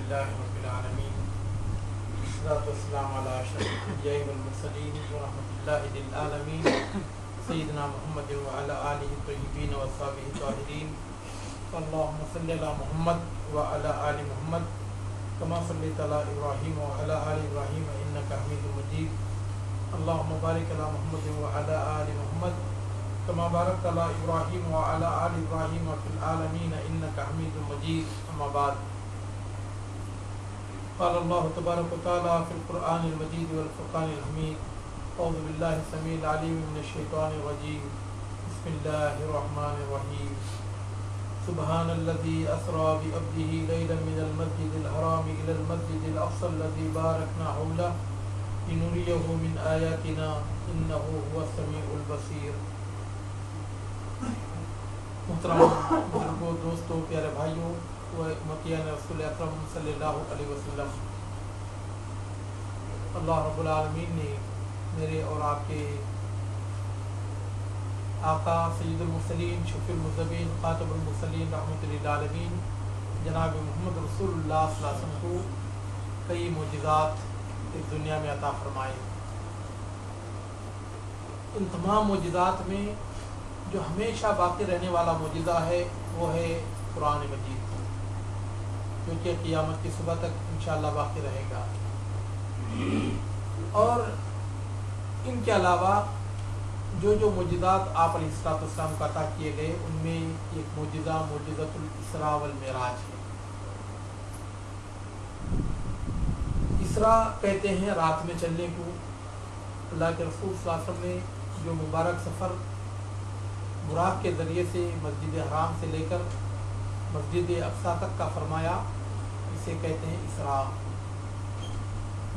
لله رب العالمين والصلاة والسلام على أشرف الأنبياء والمرسلين ورحمة الله للعالمين سيدنا محمد وعلى آله الطيبين وأصحابه الطاهرين اللهم صل على محمد وعلى آل محمد كما صليت على إبراهيم وعلى آل إبراهيم إنك حميد مجيد اللهم بارك على محمد وعلى آل محمد كما باركت على إبراهيم وعلى آل إبراهيم في العالمين إنك حميد مجيد أما بعد قال الله تبارك وتعالى في القرآن المجيد والفرقان الحميد أعوذ بالله السميع العليم من الشيطان الرجيم بسم الله الرحمن الرحيم سبحان الذي أسرى بعبده ليلا من المسجد الحرام إلى المسجد الأقصى الذي باركنا حوله لنريه من آياتنا إنه هو السميع البصير. محترم بزرگوں، دوستوں، پیارے بھائیوں و امتیان رسول اکرم صلی اللہ علیہ وسلم، اللہ رب العالمین نے میرے اور آپ کے آقا سید المرسلین شفیع المذنبین خاتم المرسلین رحمۃ للعالمین جناب محمد رسول اللہ صلی اللہ علیہ وسلم کو کئی معجزات اس دنیا میں عطا فرمائے. ان تمام معجزات میں جو ہمیشہ باقی رہنے والا معجزہ ہے وہ ہے قرآن مجید، جو کہ قیامت کی صبح تک انشاءاللہ باقی رہے گا. اور ان کے علاوہ جو معجزات آپ علیہ السلام کو عطا کیے گئے، ان میں ایک معجزہ معجزۃ الاسراء والمعراج ہے. اسراء کہتے ہیں رات میں چلنے کو. اللہ کے رسول صلی اللہ علیہ وسلم نے جو مبارک سفر براق کے ذریعے سے مسجد حرام سے لے کر مسجد اقصیٰ تک کا فرمایا، اسے کہتے ہیں اسراء.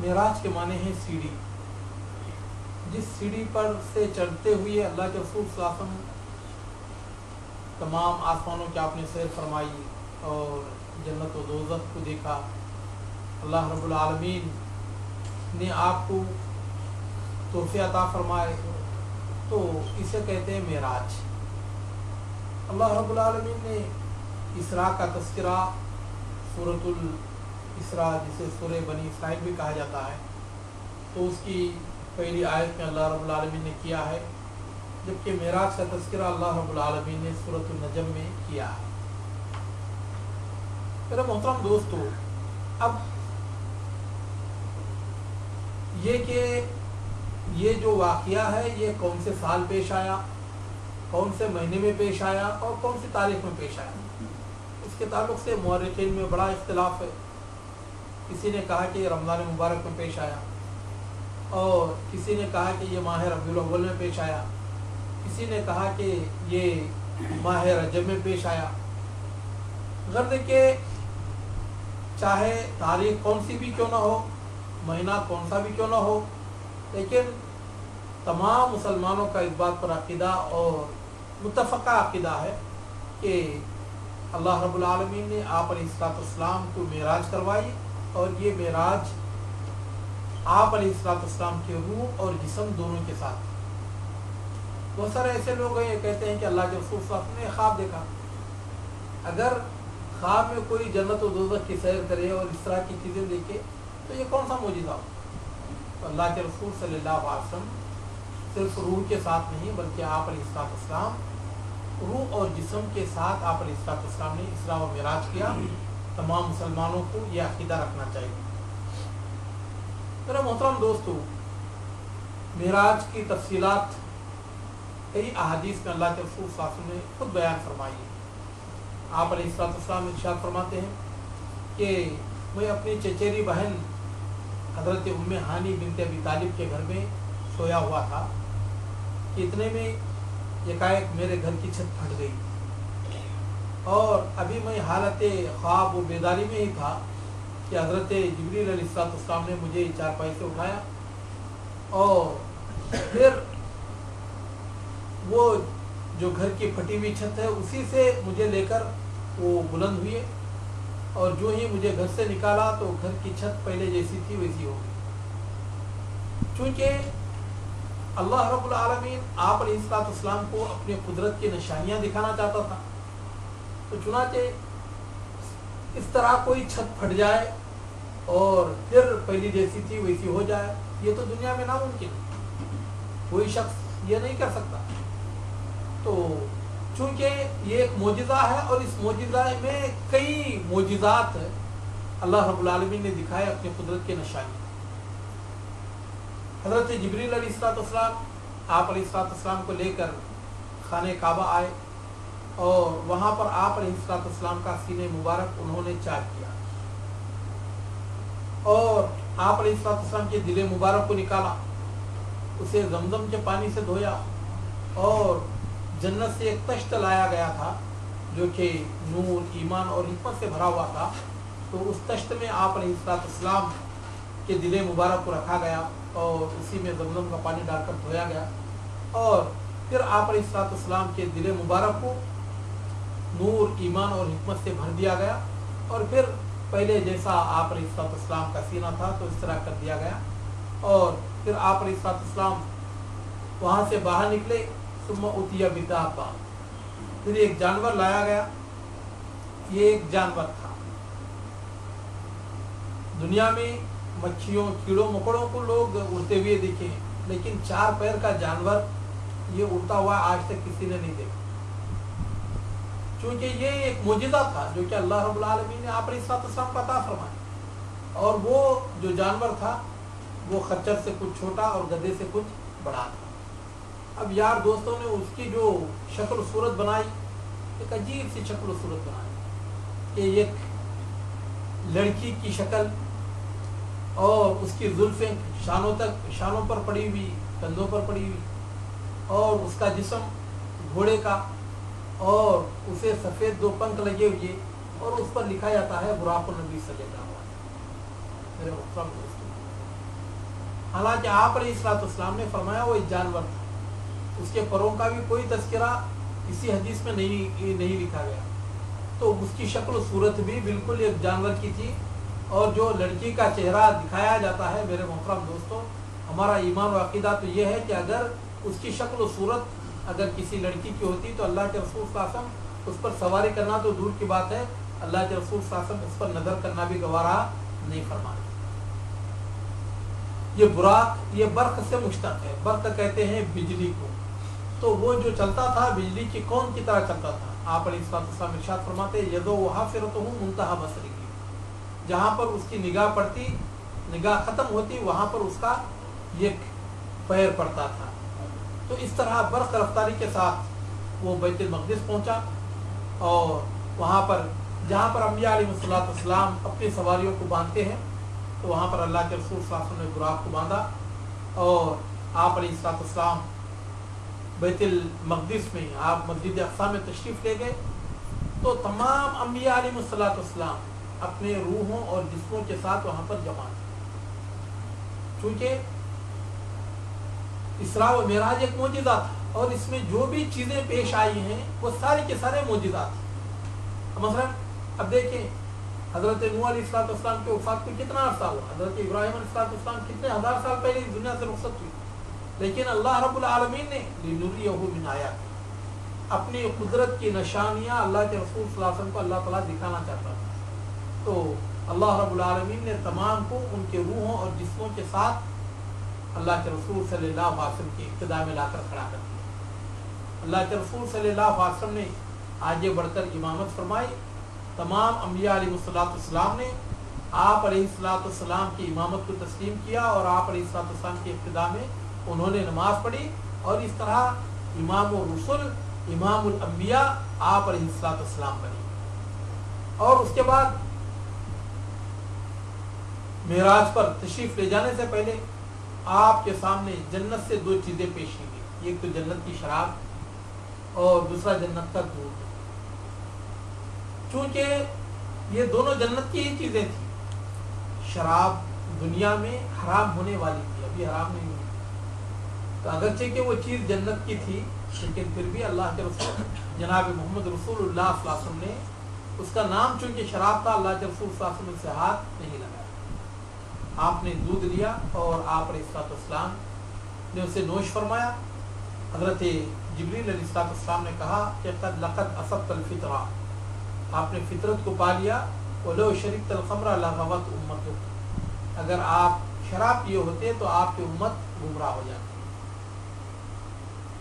معراج کے معنی ہے سیڑھی. جس سیڑھی پر سے چڑھتے ہوئے اللہ کے رسول صلی اللہ علیہ وسلم تمام آسمانوں کے آپ نے سیر فرمائی اور جنت و دوزخ کو دیکھا. اللہ رب العالمین نے آپ کو تحفے عطا فرمائے، تو اسے کہتے ہیں معراج. اللہ رب العالمین نے اسراء کا تذکرہ سورۃ الاسراء، جسے سورہ بنی اسرائیل بھی کہا جاتا ہے، تو اس کی پہلی آیت میں اللہ رب العالمین نے کیا ہے، جبکہ معراج کا تذکرہ اللہ رب العالمین نے سورۃ النجم میں کیا ہے. میرے محترم دوستو، اب یہ کہ یہ جو واقعہ ہے یہ کون سے سال پیش آیا، کون سے مہینے میں پیش آیا اور کون سی تاریخ میں پیش آیا، اس کے تعلق سے مورخین میں بڑا اختلاف ہے. کسی نے کہا کہ یہ رمضان مبارک میں پیش آیا، اور کسی نے کہا کہ یہ ماہ ربیع الاول میں پیش آیا، کسی نے کہا کہ یہ ماہ رجب میں پیش آیا. غرض کہ چاہے تاریخ کون سی بھی کیوں نہ ہو، مہینہ کون سا بھی کیوں نہ ہو، لیکن تمام مسلمانوں کا اس بات پر عقیدہ اور متفقہ عقیدہ ہے کہ اللہ رب العالمین نے آپ علیہ السلام کو معراج کروائی، اور یہ معراج آپ علیہ السلام کے روح اور جسم دونوں کے ساتھ. بہت سارے ایسے لوگ ہیں یہ کہتے ہیں کہ اللہ کے رسول صلی اللہ علیہ وسلم نے خواب دیکھا. اگر خواب میں کوئی جنت و دوزخ کی سیر کرے اور اس طرح کی چیزیں دیکھے تو یہ کون سا معجزہ ہو؟ تو اللہ کے رسول صلی اللہ علیہ وسلم صرف روح کے ساتھ نہیں بلکہ آپ علیہ السلام روح اور جسم کے ساتھ آپ علیہ السلام نے اسراء و معراج کیا. تمام مسلمانوں کو یہ عقیدہ رکھنا چاہیے. میرے محترم دوستو، معراج کی تفصیلات کئی احادیث میں اللہ کے رسول صلی اللہ علیہ وسلم نے خود بیان فرمائی ہے. آپ علیہ السلام ارشاد فرماتے ہیں کہ میں اپنی چچیری بہن حضرت ام ہانی بنت ابی طالب کے گھر میں سویا ہوا تھا کہ اتنے میں یکایک میرے گھر کی چھت پھٹ گئی، اور ابھی میں حالت خواب و بیداری میں ہی تھا کہ حضرت جبریل علیہ السلام نے مجھے چارپائی سے اٹھایا، اور پھر وہ جو گھر کی پھٹی ہوئی چھت ہے اسی سے مجھے لے کر وہ بلند ہوئے، اور جو ہی مجھے گھر سے نکالا تو گھر کی چھت پہلے جیسی تھی ویسی ہو گئی. چونکہ اللہ رب العالمین آپ علیہ السلام کو اپنی قدرت کی نشانیاں دکھانا چاہتا تھا، تو چنانچہ इस तरह कोई छत फट जाए और फिर पहली जैसी थी वैसी हो जाए, ये तो दुनिया में नामुमकिन है, कोई शख्स ये नहीं कर सकता। तो चूंकि ये एक मोजिज़ा है और इस मोजिज़ा में कई मोजिज़ात अल्लाह रब्बुल आलमीन ने दिखाए अपनी कुदरत के निशानी। हज़रत जिब्रील अलैहिस्सलाम आप अलैहिस्सलाम को लेकर खाने काबा आए और वहाँ पर आप अलैहिस्सलाम का सीने मुबारक उन्होंने चाक किया और आप अलैहिस्सलाम के दिले मुबारक को निकाला, उसे जमजम के पानी से धोया और जन्नत से एक तश्त लाया गया था जो कि नूर, ईमान और हिकमत से भरा हुआ था। तो उस तश्त में आप अलैहिस्सलाम के दिले मुबारक को रखा गया और उसी में जमजम का पानी डालकर धोया गया और फिर आप अलैहिस्सलाम के दिले मुबारक को नूर, ईमान और हिकमत से भर दिया गया और फिर पहले जैसा आप अलैहिस्सलाम का सीना था तो इस तरह कर दिया गया और फिर आप अलैहिस्सलाम वहाँ से बाहर निकले। सुम्मा उतिया बिदाब्बा, फिर एक जानवर लाया गया। ये एक जानवर था। दुनिया में मक्खियों, कीड़ों मकोड़ों को लोग उड़ते हुए देखे, लेकिन 4 पैर का जानवर ये उड़ता हुआ आज तक किसी ने नहीं देखा, क्योंकि ये एक मोजिज़ा था जो कि अल्लाह रब्बुल आलमीन ने आप अलैहिस्सलाम को अता फरमाया। और वो जो जानवर था वो खच्चर से कुछ छोटा और गधे से कुछ बड़ा था। अब यार दोस्तों ने उसकी जो शक्ल सूरत बनाई, एक अजीब सी शक्ल सूरत बनाई कि एक लड़की की शक्ल और उसकी जुल्फें शानों पर पड़ी हुई, कंधों पर पड़ी हुई और उसका जिस्म घोड़े का और उसे सफ़ेद 2 पंख लगे हुए और उस पर लिखा जाता है बुराक़ुन नबी सल्लल्लाहु अलैहि वसल्लम। हालांकि आप अलैहिस्सलाम ने फरमाया वो एक जानवर था, उसके परों का भी कोई तज़किरा इसी हदीस में नहीं लिखा गया। तो उसकी शक्ल सूरत भी बिल्कुल एक जानवर की थी। और जो लड़की का चेहरा दिखाया जाता है मेरे मोहतरम दोस्तों, हमारा ईमान व अक़ीदा तो ये है कि अगर उसकी शक्ल सूरत अगर किसी लड़की की होती तो अल्लाह के रसूल सल्लल्लाहु अलैहि वसल्लम उस पर सवारी करना तो दूर की बात है, अल्लाह के रसूल सल्लल्लाहु अलैहि वसल्लम उस पर नज़र करना भी गवारा नहीं फरमाते। ये बुराक, ये बर्क से मुश्तक है। बर्क कहते हैं बिजली को। तो वो जो चलता था बिजली की कौन की तरह चलता था। आप अलैहिस्सलाम इरशाद फरमाते यदो हाफिरतुहु मुंतहा बसरी, जहाँ पर उसकी निगाह पड़ती, निगाह ख़त्म होती, वहाँ पर उसका एक पैर पड़ता था। तो इस तरह बर्क रफ्तारी के साथ वो बैतुल मक़दिस पहुँचा और वहाँ पर जहाँ पर अंबिया अलैहिस्सलाम अपनी सवारियों को बांधते हैं, तो वहाँ पर अल्लाह के रसूल सल्लल्लाहु अलैहि वसल्लम ने बुराक को बांधा और आप अलैहिस्सलाम बैतुल मक़दिस में, आप मस्जिद अक़सा में तशरीफ़ ले गए। तो तमाम अंबिया अलैहिस्सलाम अपने रूहों और जिस्मों के साथ वहाँ पर जमा थे, क्योंकि इसरा व मेराज एक मोजिज़ा था और इसमें जो भी चीज़ें पेश आई हैं वो सारे के सारे मोजिज़ात थे। मसलन अब देखें, हज़रत नूह अलैहिस्सलाम के वफ़ात को कितना अर्सा हुआ, हज़रत इब्राहीम अलैहिस्सलाम कितने हज़ार साल पहले इस दुनिया से रुखसत हुई, लेकिन अल्लाह रब्बुल आलमीन ने लिनुरियहु मिन आयातिही, अपनी कुदरत की निशानियाँ अल्लाह के रसूल सल्लल्लाहु अलैहि वसल्लम को अल्लाह ताला दिखाना चाहता था। तो अल्लाह रब्बुल आलमीन ने तमाम को उनके रूहों और जिस्मों के साथ अल्लाह के रसूल सल्लल्लाहु अलैहि वसल्लम की इब्तिदा में लाकर खड़ा कर दिया। अल्लाह के रसूल सल्लल्लाहु अलैहि वसल्लम ने आगे बढ़कर इमामत फरमाई। तमाम अंबिया अलैहिस्सलाम ने आप अलैहिस्सलाम की इमामत को तस्लीम किया और आप अलैहिस्सलाम की इब्तिदा में उन्होंने नमाज पढ़ी और इस तरह इमामुर रसूल, इमामुल अंबिया आप अलैहिस्सलाम बनी। और उसके बाद मेराज पर तशरीफ़ ले जाने से पहले आपके सामने जन्नत से 2 चीज़ें पेश की गई, एक तो जन्नत की शराब और दूसरा जन्नत का दूध। चूँकि ये दोनों जन्नत की ही चीज़ें थी, शराब दुनिया में हराम होने वाली थी, अभी हराम नहीं हुई। तो अगरचे कि वो चीज़ जन्नत की थी, लेकिन फिर भी अल्लाह के रसूल जनाब मोहम्मद रसूलुल्लाह सल्लल्लाहु अलैहि वसल्लम ने उसका नाम चूँकि शराब था, अल्लाह के रसूल सल्लल्लाहु अलैहि वसल्लम से हाथ नहीं लगाया। आपने दूध लिया और आप अलैहिस्सलाम ने उसे नोश फरमाया। हज़रत जिब्रील अलैहिस्सलाम ने कहा कि लक़द असब्तल फ़ितरा, आपने फितरत को पा लिया वलो शरीबतल खम्र लग़वत उम्मतुक, अगर आप शराब पिए होते तो आपकी उम्मत गुमराह हो जाती।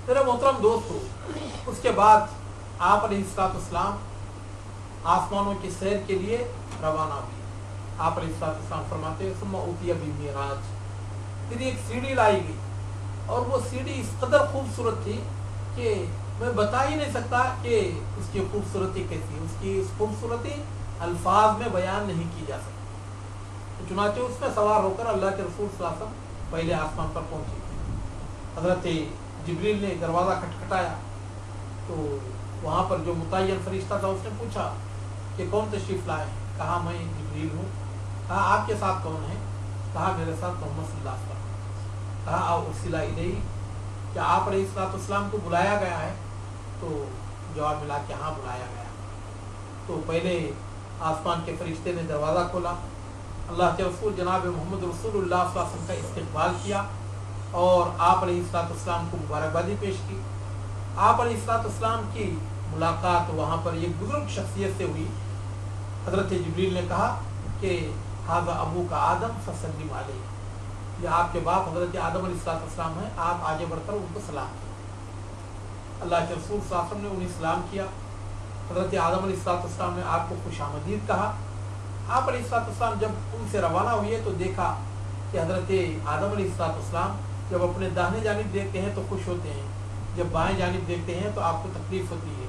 मेरे मोहतरम दोस्तों, उसके बाद आप अलैहिस्सलाम आसमानों की सैर के लिए रवाना हुए। आप अलैहिस्सलाम फरमाते हैं सुम्मा उतिया बि मिराज, फिर एक सीढ़ी लाई गई और वो सीढ़ी इस कदर खूबसूरत थी कि मैं बता ही नहीं सकता कि उसकी खूबसूरती कैसी, उसकी खूबसूरती अल्फाज में बयान नहीं की जा सकती। चुनाचे उसमें सवार होकर अल्लाह के रसूल सल्लल्लाहु अलैहि वसल्लम पहले आसमान पर पहुंचे। हज़रत जिब्रील ने दरवाज़ा खटखटाया तो वहाँ पर जो मुतय्यन फरिश्ता था उसने पूछा कि कौन तशरीफ़ लाए? कहा मैं जिब्रील हूँ। कहा आपके साथ कौन है? कहा मेरे साथ मोहम्मद सल्लल्लाहु अलैहि वसल्लम। कहा आओ उर्सिला इलैहि, क्या आप अलैहिस्सलाम को बुलाया गया है? तो जवाब मिला कि हाँ बुलाया गया। तो पहले आसमान के फरिश्ते ने दरवाज़ा खोला, अल्लाह के रसूल जनाब मोहम्मद रसूलुल्लाह सल्लल्लाहु अलैहि वसल्लम का इस्तकबाल किया और आप अलैहिस्सलाम को मुबारकबादी पेश की। आप अलैहिस्सलाम की मुलाकात वहाँ पर एक बुजुर्ग शख्सियत से हुई। हज़रत जिब्रील ने कहा कि हाज़ा अबू का आदम फसल्लिम अलैहि, ये आपके बाप हज़रत आदम अलैहिस्सलाम हैं, आप आगे बढ़कर उनको सलाम कीजिए। अल्लाह के रसूल सल्लल्लाहु अलैहि वसल्लम ने उन्हें सलाम किया। हज़रत आदम अलैहिस्सलाम ने आपको खुशामदीद कहा। आप अलैहिस्सलाम जब उनसे रवाना हुए तो देखा कि हज़रत आदम अलैहिस्सलाम जब अपने दाहिने जानिब देखते हैं तो खुश होते हैं, जब बाएं जानिब देखते हैं तो आपको तकलीफ होती है।